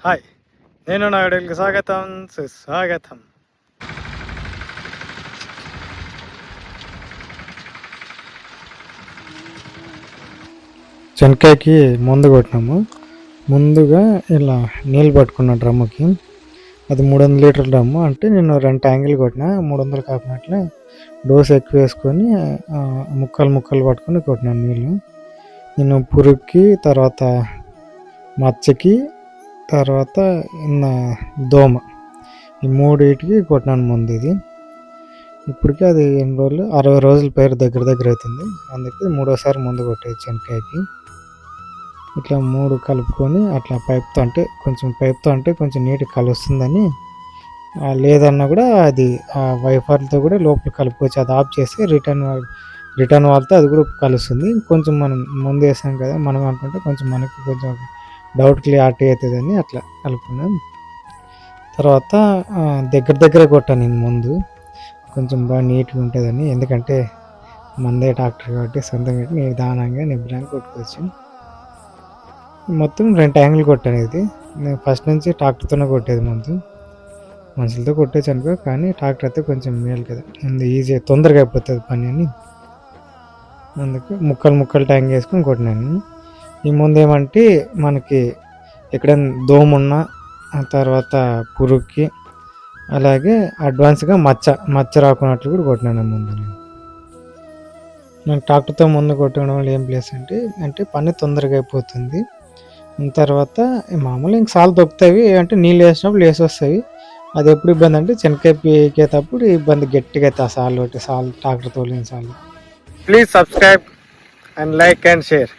Hi, నేను నా వీడియోకి స్వాగతం సుస్వాగతం. చెనక్కాయకి మందు కొట్టినాము. ముందుగా ఇలా నీళ్ళు పట్టుకున్న డ్రమ్ముకి, అది 300 లీటర్ల డ్రమ్ము. అంటే నేను 2 ట్యాంకులు కొట్టిన, 300 కాకున్నట్లే డోస్ ఎక్కువ వేసుకొని ముక్కలు పట్టుకొని కొట్టినాను నీళ్ళు. నేను పురుగుకి, తర్వాత మచ్చకి, తర్వాత దోమ, ఈ 3 కొట్టినాను ముందు. ఇది ఇప్పటికీ అది ఎన్ని రోజులు, 60 రోజుల పైరు దగ్గర అవుతుంది. అందుకే 3వసారి ముందు కొట్టేది చెనక్కాయకి. ఇట్లా 3 కలుపుకొని అట్లా పైప్తో అంటే కొంచెం నీట్గా కలుస్తుందని, లేదన్నా కూడా అది వైఫర్లతో కూడా లోపల కలుపుకోవచ్చు. అది ఆఫ్ చేసి రిటర్న్ వాళ్తే అది కూడా కలుస్తుంది. కొంచెం మనం ముందు వేసాం కదా, మనం అనుకుంటే మనకి కొంచెం డౌట్ క్లియరిటీ అవుతుందని అట్లా కలుపుకున్నాం. తర్వాత దగ్గర కొట్టాను నేను ముందు, కొంచెం బాగా నీట్గా ఉంటుందని. ఎందుకంటే మందే ట్రాక్టర్ కాబట్టి సొంతంగా నిదానంగా నిబ్బరంగా కొట్టుకోవచ్చు. మొత్తం 2 ట్యాంకులు కొట్టాను. ఇది నేను ఫస్ట్ నుంచి ట్రాక్టర్తోనే కొట్టేది. ముందు మనుషులతో కొట్టేసి అనుకో, కానీ ట్రాక్టర్ అయితే కొంచెం మేలు కదా, ఈజీ తొందరగా అయిపోతుంది పని అని. అందుకే ముక్కలు ట్యాంక్ వేసుకొని కొట్టినాను. ఈ ముందు ఏమంటే మనకి ఎక్కడైనా దోమ ఉన్నా, తర్వాత పురుగుకి, అలాగే అడ్వాన్స్గా మచ్చ రాకున్నట్లు కూడా కొట్టినాను ముందు. నేను ట్రాక్టర్తో ముందు కొట్టడం వల్ల ఏం ప్లేస్ అంటే పని తొందరగా అయిపోతుంది. తర్వాత మామూలు ఇంక సాలు తొక్కుతాయి, అంటే నీళ్ళు వేసినప్పుడు వస్తాయి. అది ఎప్పుడు ఇబ్బంది అంటే చెనక్కాయ పీకేటప్పుడు ఇబ్బంది గట్టిగా అయితే ఆ సాలు ట్రాక్టర్ తోలిన సాలు. Please subscribe and like and share.